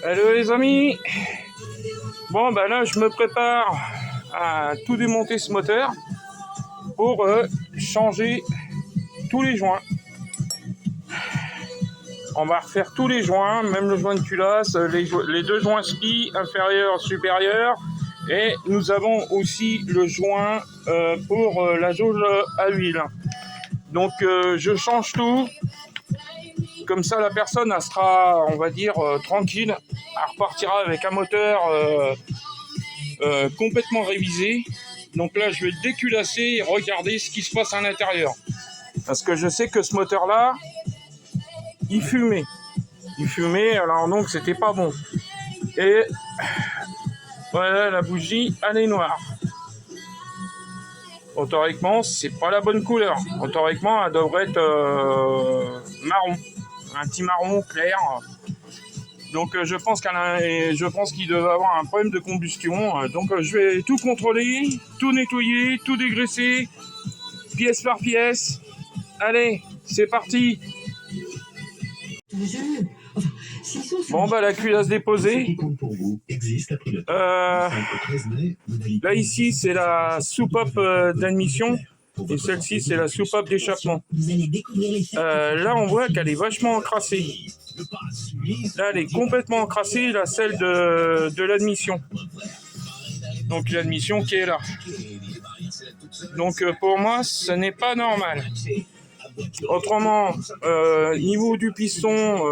Hello les amis. Bon bah là je me prépare à tout démonter ce moteur pour changer tous les joints. On va refaire tous les joints, même le joint de culasse, les deux joints ski, inférieur, supérieur. Et nous avons aussi le joint pour la jauge à huile. Donc je change tout. Comme ça la personne elle sera, on va dire, tranquille. Elle repartira avec un moteur complètement révisé. Donc là je vais le déculasser et regarder ce qui se passe à l'intérieur. Parce que je sais que ce moteur là, il fumait. Alors donc c'était pas bon. Et voilà, la bougie, elle est noire. Automatiquement, c'est pas la bonne couleur. Automatiquement, elle devrait être marron. Un petit marron clair. Donc je pense qu'il devait avoir un problème de combustion. Donc je vais tout contrôler, tout nettoyer, tout dégraisser, pièce par pièce. Allez, c'est parti. Bon bah la culasse déposée. Là ici c'est la soupape d'admission et celle-ci c'est la soupape d'échappement. Là on voit qu'elle est vachement encrassée. Là elle est complètement encrassée, la celle de l'admission. Donc l'admission qui est là. Donc pour moi ce n'est pas normal. Autrement, niveau du piston,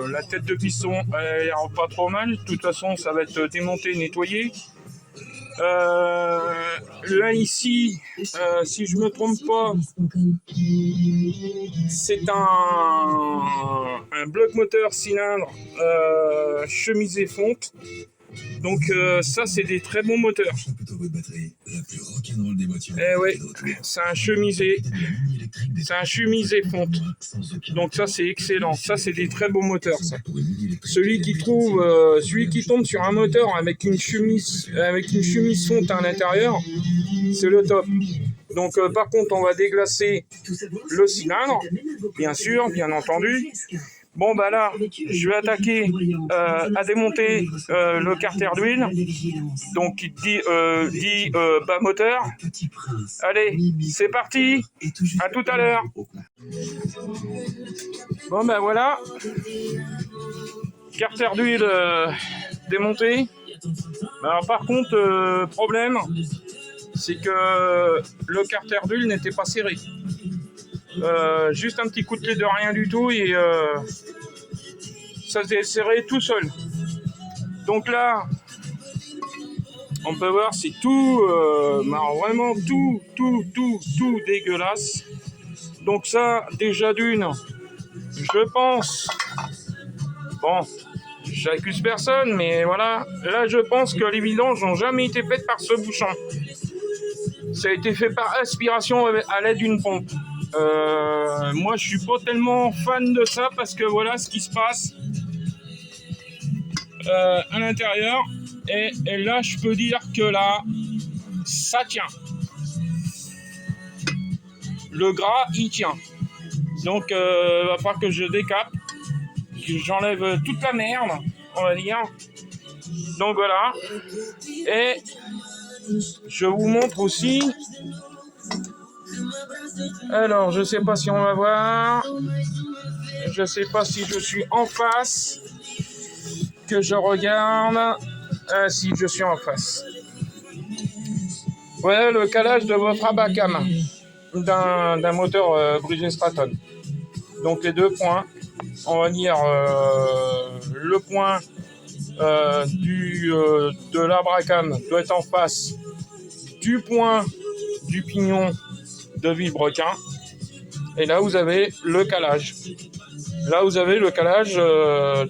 la tête de piston, elle a l'air pas trop mal. De toute façon, ça va être démonté, nettoyé. Là ici, si je me trompe pas, c'est un bloc moteur cylindre chemisé fonte. Donc ça c'est des très bons moteurs. Eh ouais, c'est un chemisé fonte. Donc ça c'est excellent. Ça c'est des très beaux moteurs. Ça. Celui qui tombe sur un moteur avec une chemise fonte à l'intérieur, c'est le top. Donc par contre on va déglacer le cylindre, bien sûr, bien entendu. Bon bah là, je vais attaquer à démonter le carter d'huile, donc qui dit bas moteur. Allez, c'est parti, à tout à l'heure. Bon bah voilà, carter d'huile démonté. Alors par contre, problème, c'est que le carter d'huile n'était pas serré. Juste un petit coup de clé de rien du tout et ça s'est serré tout seul. Donc là, on peut voir c'est tout, vraiment tout dégueulasse. Donc ça, déjà d'une, je pense, bon, j'accuse personne, mais voilà, là je pense que les vidanges n'ont jamais été faites par ce bouchon. Ça a été fait par aspiration à l'aide d'une pompe. Moi je suis pas tellement fan de ça parce que voilà ce qui se passe à l'intérieur et là je peux dire que là ça tient, le gras il tient, donc va falloir que je décape, que j'enlève toute la merde on va dire. Donc voilà, et je vous montre aussi. Alors, je sais pas si on va voir. Je sais pas si je suis en face. Que je regarde. Ah, si je suis en face. Voilà le calage de votre Abacam d'un moteur Bridgestone Stratton. Donc les deux points. On va dire le point de l'Abracam doit être en face du point du pignon de vilebrequin. Et là, vous avez le calage. Là, vous avez le calage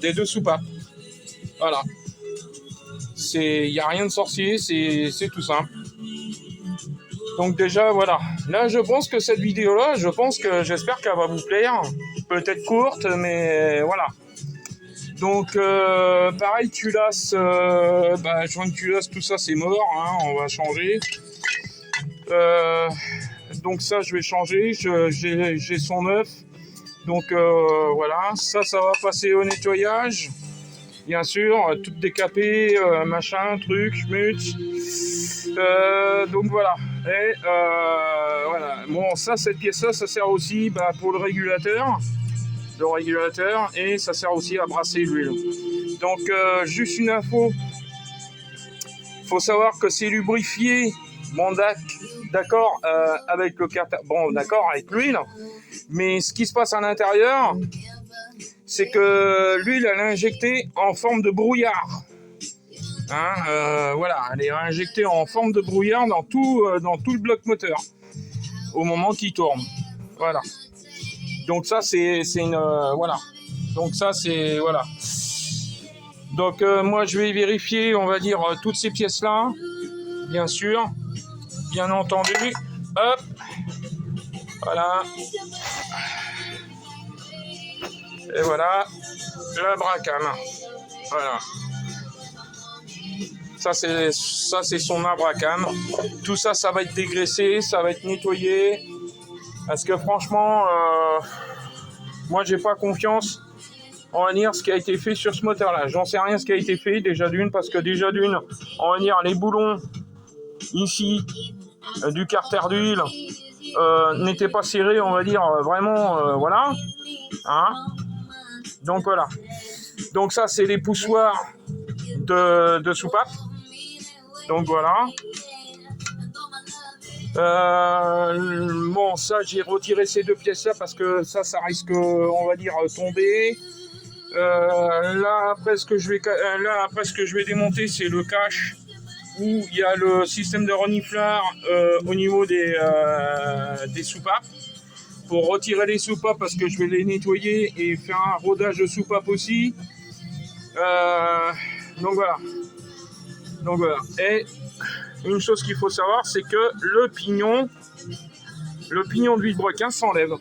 des deux soupapes. Voilà. Il n'y a rien de sorcier, c'est tout simple. Donc déjà, voilà. Là, je pense que cette vidéo-là, j'espère qu'elle va vous plaire. Peut-être courte, mais voilà. Donc, pareil, culasse, joint de culasse, tout ça, c'est mort. Hein, on va changer. Donc ça, je vais changer. J'ai son neuf. Donc voilà, ça va passer au nettoyage. bien sûr, toutes décapées, machin, truc, schmutz. Donc voilà. Et voilà. Bon, ça, cette pièce-là, ça sert aussi pour le régulateur, et ça sert aussi à brasser l'huile. Donc, juste une info. Faut savoir que c'est lubrifié, bon, d'accord, avec le bon, d'accord, avec l'huile. Mais ce qui se passe à l'intérieur, c'est que l'huile, elle est injectée en forme de brouillard. Voilà, elle est injectée en forme de brouillard dans tout le bloc moteur au moment qu'il tourne. Voilà. Donc ça, c'est une voilà. Donc ça, c'est voilà. Donc moi, je vais vérifier, on va dire, toutes ces pièces-là, bien sûr, bien entendu. Hop, voilà. Et voilà, la Bracam. Voilà. Ça c'est son Abracam. Tout ça, ça va être dégraissé, ça va être nettoyé. Parce que franchement, moi j'ai pas confiance on va dire ce qui a été fait sur ce moteur-là. J'en sais rien ce qui a été fait déjà d'une, parce que déjà d'une, on va dire les boulons ici du carter d'huile n'étaient pas serrés, on va dire vraiment, voilà. Donc voilà. Donc ça c'est les poussoirs de soupape. Donc voilà. Bon, ça j'ai retiré ces deux pièces là parce que ça risque, on va dire, tomber. Là après ce que je vais démonter, c'est le cache où il y a le système de reniflard au niveau des soupapes. Pour retirer les soupapes, parce que je vais les nettoyer et faire un rodage de soupapes aussi. Donc voilà. Et une chose qu'il faut savoir, c'est que le pignon de vilebrequin s'enlève.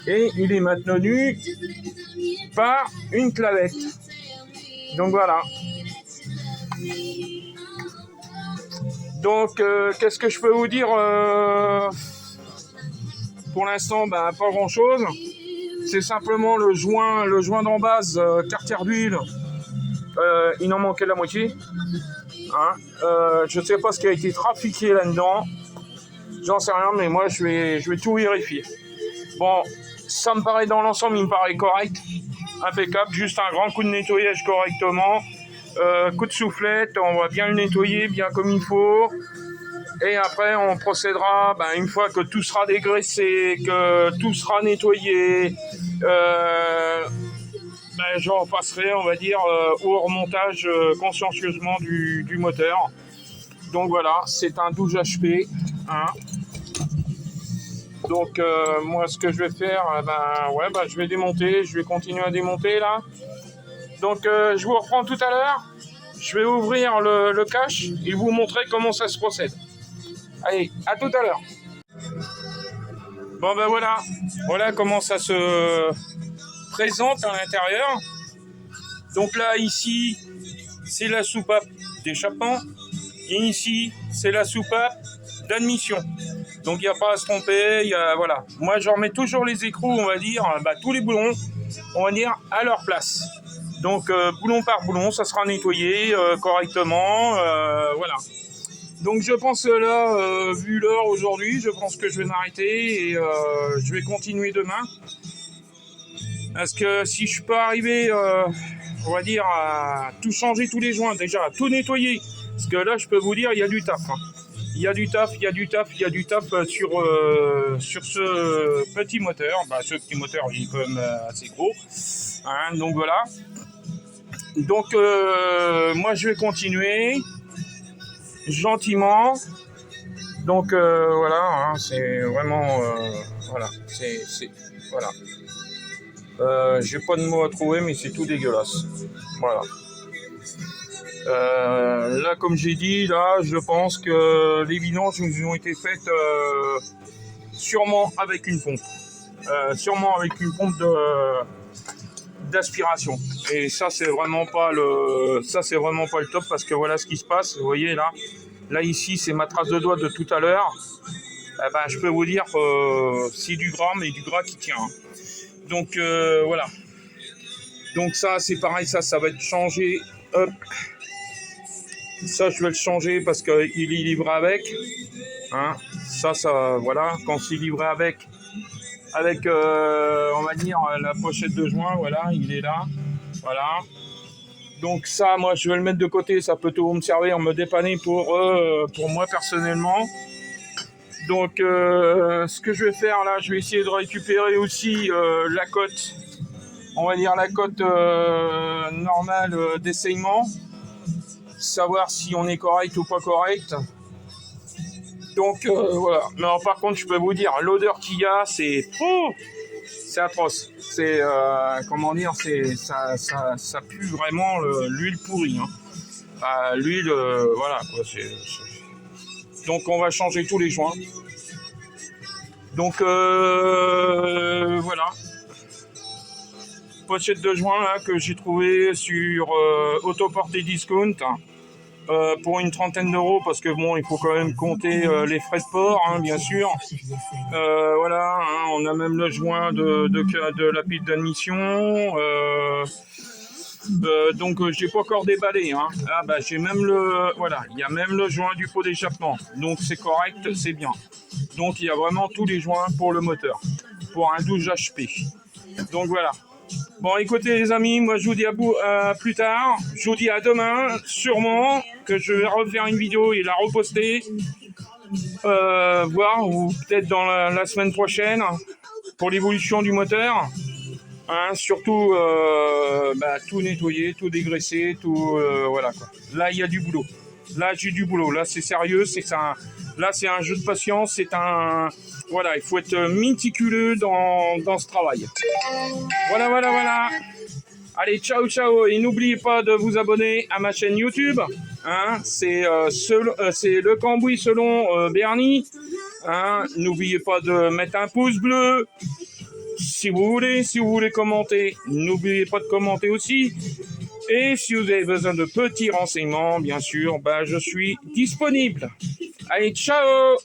Et il est maintenu par une clavette. Donc voilà. Donc qu'est-ce que je peux vous dire pour l'instant, pas grand chose. C'est simplement le joint d'en base, carter d'huile. Il en manquait la moitié. Je ne sais pas ce qui a été trafiqué là-dedans. J'en sais rien, mais moi je vais tout vérifier. Bon, ça me paraît dans l'ensemble, il me paraît correct, impeccable. Juste un grand coup de nettoyage correctement. Coup de soufflette, on va bien le nettoyer, bien comme il faut. Et après, on procédera, une fois que tout sera dégraissé, que tout sera nettoyé, je repasserai, on va dire, au remontage consciencieusement du moteur. Donc voilà, c'est un 12 HP. Donc moi, ce que je vais faire, je vais démonter, je vais continuer à démonter là. Donc je vous reprends tout à l'heure. Je vais ouvrir le cache et vous montrer comment ça se procède. Allez, à tout à l'heure. Bon voilà comment ça se présente à l'intérieur. Donc là, ici, c'est la soupape d'échappement. Et ici, c'est la soupape d'admission. Donc il n'y a pas à se tromper. Voilà. Moi, je remets toujours les écrous, on va dire, tous les boulons, on va dire, à leur place. Donc boulon par boulon, ça sera nettoyé correctement. Voilà. Donc je pense là, vu l'heure aujourd'hui, je pense que je vais m'arrêter et je vais continuer demain. Parce que si je peux arriver, on va dire, à tout changer tous les joints, déjà à tout nettoyer, parce que là je peux vous dire, il y a du taf. Il y a du taf sur ce petit moteur. Ce petit moteur, il est quand même assez gros. Donc voilà. Donc moi je vais continuer gentiment. Donc voilà, c'est vraiment voilà, voilà. J'ai pas de mots à trouver, mais c'est tout dégueulasse. Voilà. Là, comme j'ai dit, là, je pense que les vidanges nous ont été faites sûrement avec une pompe. D'aspiration. Et ça, c'est vraiment pas le top, parce que voilà ce qui se passe. Vous voyez là ici, c'est ma trace de doigt de tout à l'heure. Je peux vous dire c'est du gras, mais du gras qui tient. Donc voilà. Donc ça, c'est pareil, ça va être changé. Hop. Ça, je vais le changer parce qu'il est livré avec. Hein. Ça, voilà. Quand c'est livré avec on va dire, la pochette de joint, voilà, il est là. Voilà. Donc ça, moi, je vais le mettre de côté. Ça peut tout me servir, me dépanner pour moi personnellement. Donc, ce que je vais faire là, je vais essayer de récupérer aussi la cote. On va dire la cote normale d'essayement. Savoir si on est correct ou pas correct. Donc voilà. Mais alors, par contre, je peux vous dire, l'odeur qu'il y a, c'est atroce. C'est comment dire, ça pue vraiment l'huile pourrie. Hein. L'huile, voilà quoi. Donc on va changer tous les joints. Donc voilà. Pochette de joint là, que j'ai trouvé sur Autoporté Discount. Pour une trentaine d'euros, parce que bon, il faut quand même compter les frais de port, hein, bien sûr. Voilà, hein, on a même le joint de la pile d'admission. Donc j'ai pas encore déballé. Hein. Ah bah j'ai même voilà, il y a même le joint du pot d'échappement. Donc c'est correct, c'est bien. Donc il y a vraiment tous les joints pour le moteur, pour un 12 HP. Donc voilà. Bon, écoutez les amis, moi je vous dis à plus tard. Je vous dis à demain, sûrement, que je vais refaire une vidéo et la reposter. Voir, ou peut-être dans la semaine prochaine, pour l'évolution du moteur. Hein, surtout, tout nettoyer, tout dégraisser, tout... voilà quoi. Là, il y a du boulot. Là, j'ai du boulot. Là, c'est sérieux. Là, c'est un jeu de patience. Voilà, il faut être méticuleux dans ce travail. Voilà. Allez, ciao. Et n'oubliez pas de vous abonner à ma chaîne YouTube. Hein, c'est le Cambouis selon Bernie. Hein, n'oubliez pas de mettre un pouce bleu. Si vous voulez commenter, n'oubliez pas de commenter aussi. Et si vous avez besoin de petits renseignements, bien sûr, je suis disponible. Allez, ciao!